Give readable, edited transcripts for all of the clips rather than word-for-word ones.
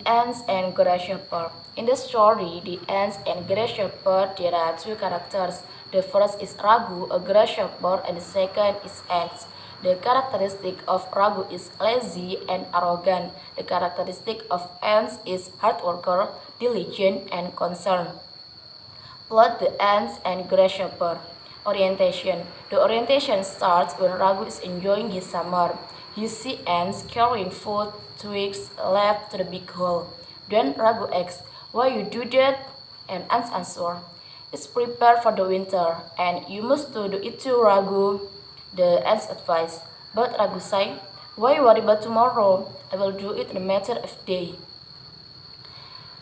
Ants and Grasshopper. In the story, The Ants and Grasshopper, there are two characters. The first is Ragu, a grasshopper, and the second is Ants. The characteristic of Ragu is lazy and arrogant. The characteristic of Ants is hard worker, diligent, and concerned. Plot: The Ants and Grasshopper. Orientation. The orientation starts when Ragu is enjoying his summer. He sees ants carrying food, twigs left to the big hole. Then Ragu asks, "Why you do that?" And ants answer, "It's prepare for the winter, and you must do it too, Ragu." The ants advise, but Ragu say, "Why worry about tomorrow? I will do it in a matter of day."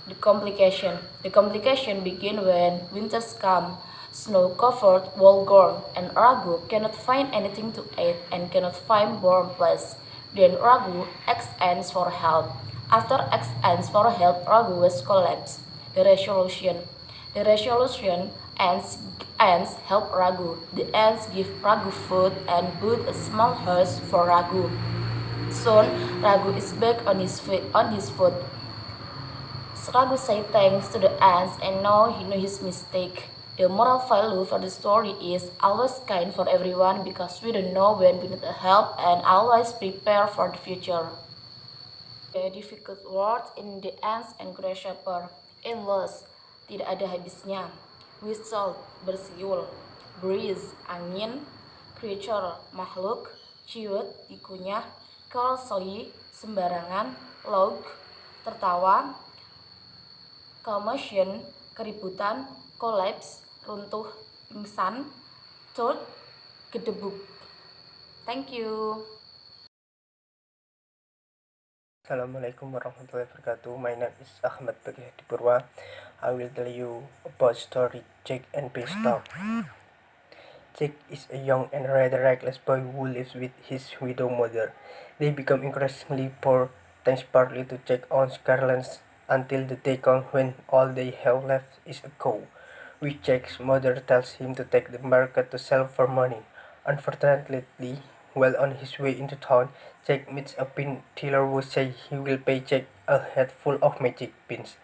The complication. The complication begin when winters come, snow-covered, wall-gone, and Ragu cannot find anything to eat and cannot find warm place. Then Ragu asks ants for help. After asks ants for help, Ragu was collapsed. The resolution. The resolution ants help Ragu. The ants give Ragu food and build a small house for Ragu. Soon, Ragu is back on his foot. Ragu says thanks to the ants and now he knows his mistake. The moral value for the story is always kind for everyone because we don't know when we need help and always prepare for the future. The difficult words in The Ants and Grasshopper. Endless, tidak ada habisnya. Whistle, bersiul. Breeze, angin. Creature, makhluk. Chewed, dikunyah. Carelessly, sembarangan. Log, tertawa. Commotion, keributan. Collapse, runtuh, pingsan. Toad, gedebuk. Thank you. Assalamualaikum warahmatullahi wabarakatuh. My name is Ahmad Bagih Purwa. I will tell you about story Jack and Beanstalk. Jack is a young and rather reckless boy who lives with his widow mother. They become increasingly poor, thanks partly to Jack's own carelessness, until the day comes when all they have left is a cow, which Jack's mother tells him to take to the market to sell for money. Unfortunately, while on his way into town, Jack meets a bean dealer who says he will pay Jack a head full of magic beans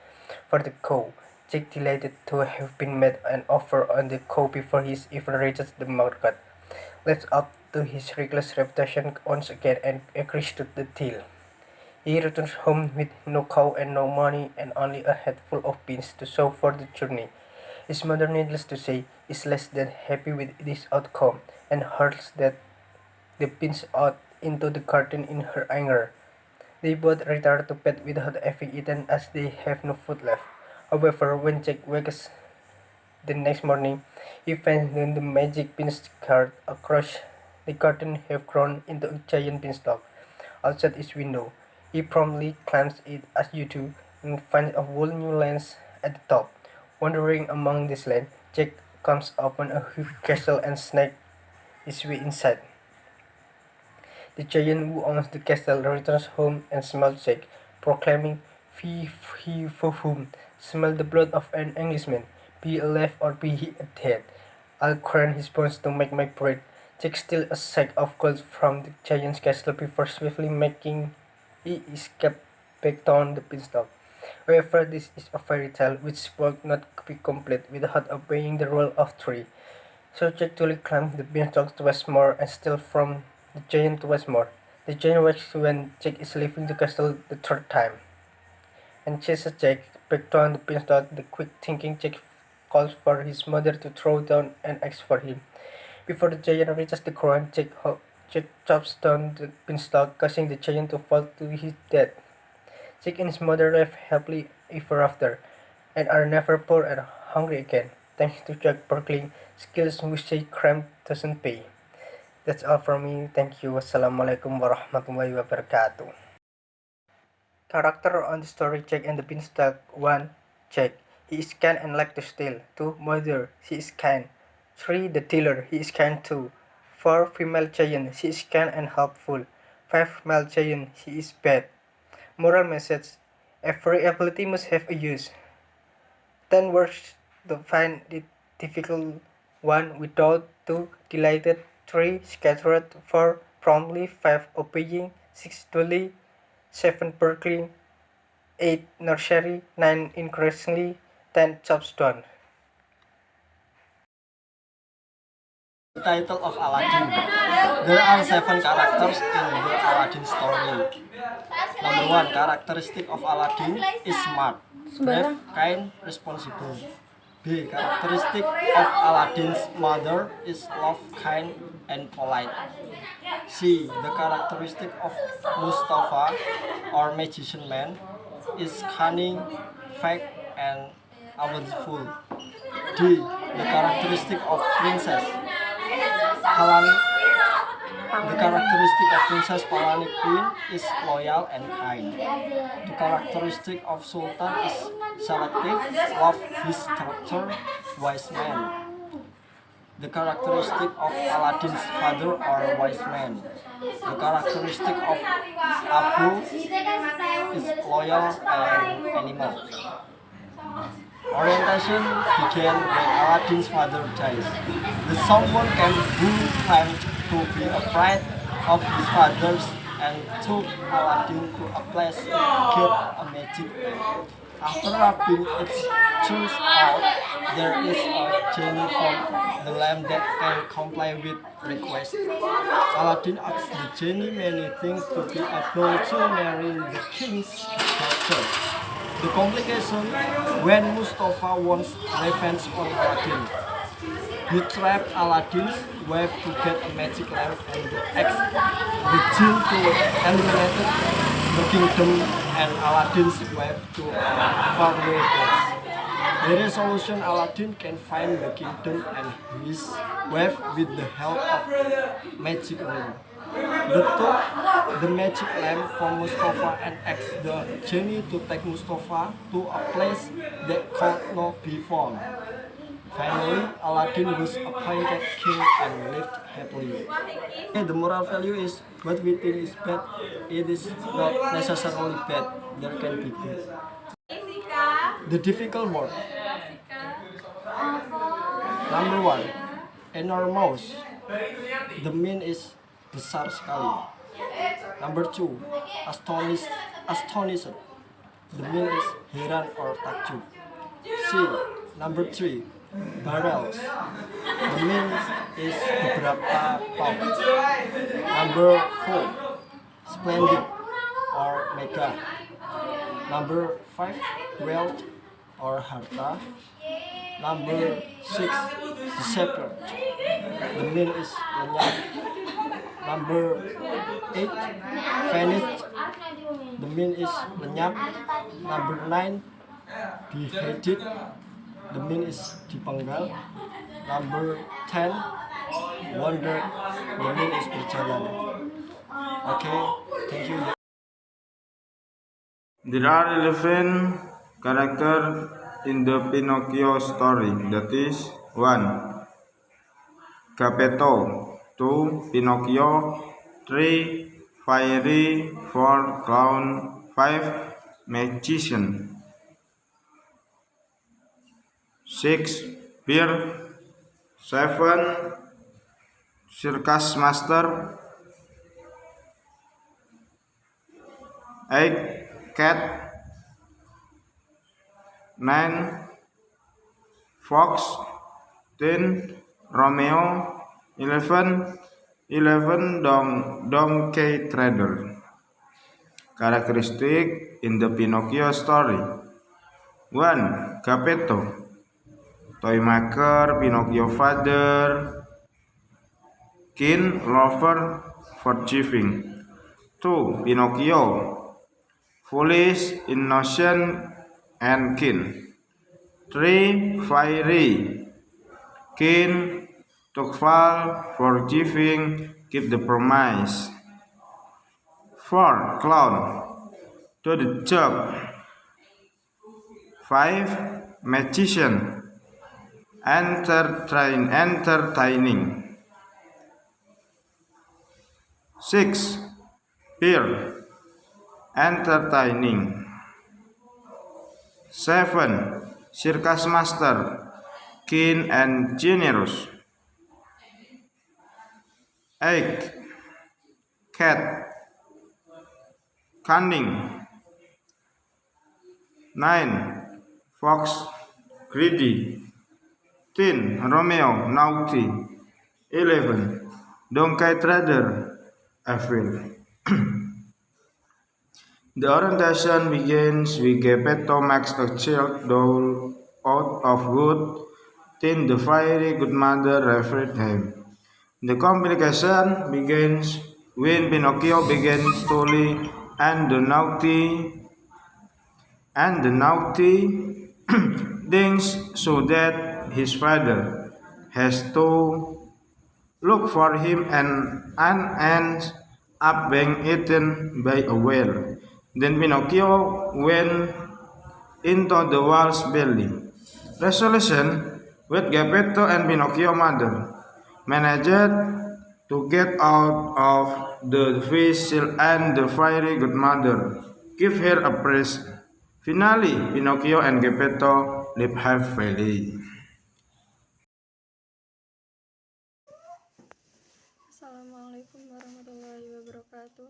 for the cow. Jack, delighted to have been made an offer on the cow before he even reaches the market, lives up to his reckless reputation once again and agrees to the deal. He returns home with no cow and no money and only a head full of beans to show for the journey. His mother, needless to say, is less than happy with this outcome and hurls the beans out into the garden in her anger. They both retire to bed without having eaten as they have no food left. However, when Jack wakes the next morning, he finds that the magic beanstalk across the garden have grown into a giant beanstalk outside his window. He promptly climbs it as you do and finds a whole new land at the top. Wandering among this land, Jack comes upon a huge castle and snakes his way inside. The giant who owns the castle returns home and smells Jack, proclaiming, "Fee, he for whom smell the blood of an Englishman, be alive or be he dead. I'll grind his bones to make my bread." Jack steals a sack of gold from the giant's castle before swiftly making he escape back down the beanstalk. However, this is a fairy tale which will not be complete without obeying the rule of three. So Jack duly climbs the beanstalk twice more and steals from the giant twice more. The giant wakes when Jack is leaving the castle the third time, and chases Jack back down the beanstalk. The quick-thinking Jack calls for his mother to throw down and ask for him. Before the giant reaches the ground, Jack chops down the beanstalk, causing the giant to fall to his death. Jack and his mother live happily ever after, and are never poor and hungry again, thanks to Jack Berkeley skills which say crime doesn't pay. That's all from me. Thank you. Wassalamualaikum warahmatullahi wabarakatuh. Character on the story Jack and the Beanstalk. 1. Jack. He is kind and like to steal. 2. Mother. She is kind. 3. The dealer. He is kind too. 4. Female giant. She is kind and helpful. 5. Male giant. He is bad. Moral message. Every ability must have a use. 10 words to find the difficult. 1. Without. 2. Delighted. 3. Scattered. 4. Promptly. 5. Obeying. 6. Duly. 7. Berkeley. 8. Nursery. 9. Increasingly. 10. Chops down. The title of Aladdin. There are 7 characters in the Aladdin story. Number 1. Characteristic of Aladdin is smart, brave, kind, responsible. B. Characteristic of Aladdin's mother is love, kind, and polite. C. The characteristic of Mustafa, or magician man, is cunning, fake, and avengeful. D. The characteristic of Princess Palani Queen is loyal and kind. The characteristic of Sultan is selective, love his character, wise man. The characteristic of Aladdin's father or wise man. The characteristic of Abu is loyal and animal. Orientation began when Aladdin's father dies. The someone came who claimed to be afraid of his father's and took Aladdin to a place to get a magic lamp. After rubbing it turns out there is a genie from the lamp that can comply with requests. Aladdin asks the genie many things to be able to marry the king's daughter. The complication when Mustafa wants revenge on Aladdin. He trapped Aladdin's wife to get a magic lamp and asked the jinn to alienate the kingdom and Aladdin's wife to a faraway place. The resolution: Aladdin can find the kingdom and his wife with the help of magic ring. They took the magic lamp from Mustafa and asked the genie to take Mustafa to a place that could not be found. Finally, Aladdin was appointed king and lived happily. The moral value is what we think is bad, it is not necessarily bad, there can be good. The difficult word. Number 1. Enormous. The mean is besar sekali. Number 2. Astonished. The mean is heran or takjub. C. Number 3. Barrels. The mean is beberapa pound. Number 4. Splendid or mega. Number 5. Wealth or harta. Number 6. Shepherd. The mean is lenyap. Number 8. Vanished. The mean is lenyap. Number 9. Beheaded. The mean is dipenggal. Number 10. Wandered. The mean is berjalan. Okay, thank you. There are 11 characters in the Pinocchio story. That is 1. Geppetto. 2. Pinocchio. 3. Fairy. 4. Clown. 5. Magician. 6. Bear. 7. Circus master. 8. Cat. 9. Fox. 10. Romeo. 11. Donkey trader. Characteristic in the Pinocchio story. 1. Geppetto. Toy maker, Pinocchio father, kin, lover, forgiving. 2. Pinocchio. Foolish, innocent, and kin. 3. Fiery. Kin, took fall, forgiving, keep the promise. 4. Clown. Do the job. 5. Magician. Entertaining. 6. Bear. Entertaining. 7. Circus master. Keen and generous. 8. Cat. Cunning. 9. Fox greedy. 10. Romeo naughty. 11. Donkey trader evil. The orientation begins with Geppetto makes a child doll out of wood. 10. The fiery good mother refrained him. The complication begins when Pinocchio begins to lie and the naughty thinks so that his father has to look for him and ends up being eaten by a whale. Then Pinocchio went into the whale's belly. Resolution with Geppetto and Pinocchio mother managed to get out of the fish and the fiery godmother give her a praise. Finally, Pinocchio and Geppetto live happily. Assalamualaikum warahmatullahi wabarakatuh.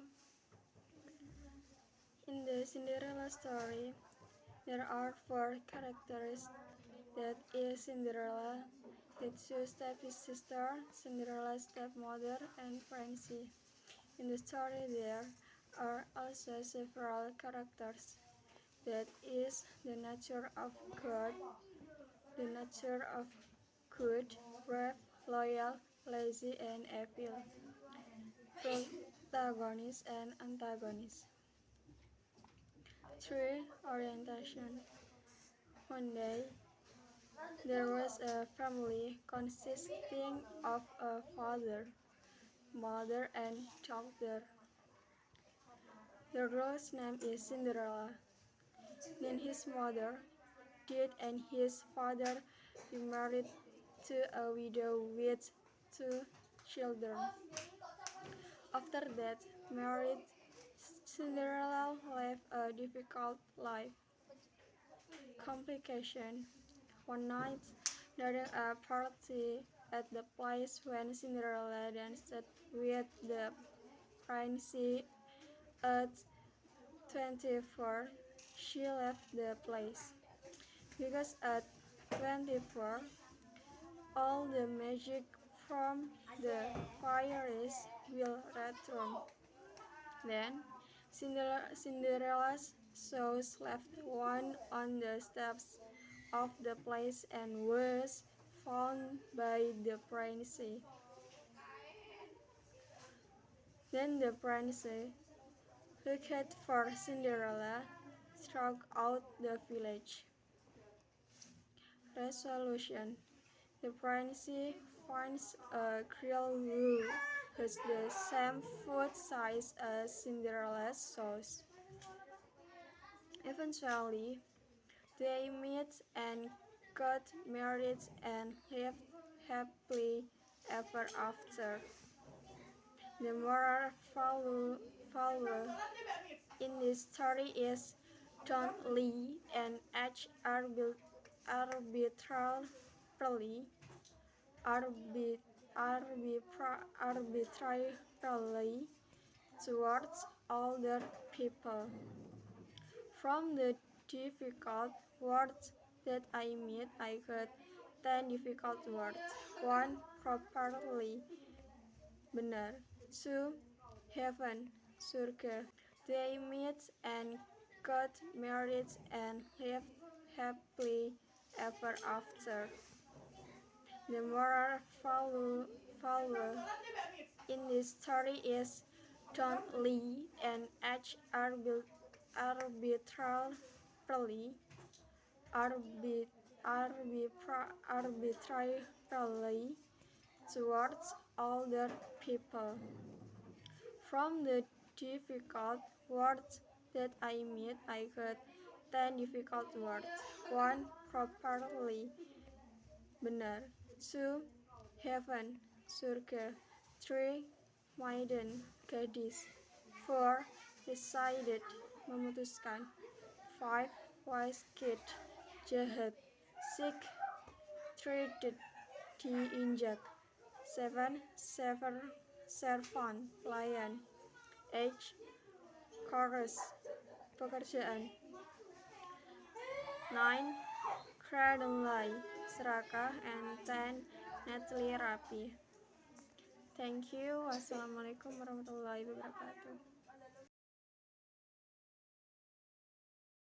In the Cinderella story, there are four characters. That is Cinderella, the two stepsisters, Cinderella's stepmother, and Prancy. In the story, there are also several characters. That is the nature of good, brave, loyal, lazy, and evil. Protagonist and antagonist. 3. Orientation. One day, there was a family consisting of a father, mother, and daughter. The girl's name is Cinderella. Then his mother died and his father remarried to a widow with 2 children. After that marriage, Cinderella lived a difficult life. Complication. One night, during a party at the place when Cinderella danced with the prince at 24, she left the place. Because at 24, all the magic from the fairies will return. Then Cinderella's shoes left one on the steps of the place and was found by the prince. Then the prince looked for Cinderella throughout the village. Resolution. The prince finds a girl who has the same foot size as Cinderella's shoes. Eventually, they meet and got married and lived happily ever after. The moral value in this story is don't lie and act arbitrarily towards older people. From the difficult words that I meet, I got 10 difficult words. 1. Properly, benar. 2. Heaven, surga. They meet and got married and lived happily ever after. The moral value in this story is don't lie and act arbitrarily towards older people. From the difficult words that I meet, I got 10 difficult words. 1. Properly, benar. 2. Heaven, surga. 3. Maiden, gadis. 4. Decided, memutuskan. 5. Wise kid, jahat. 6. Treated, diinjak. 7. Servant, pelayan. 8. Chorus, pekerjaan. 9. Cradley, serakah, and 10. Natalie Rapi. Thank you. Wassalamualaikum warahmatullahi wabarakatuh.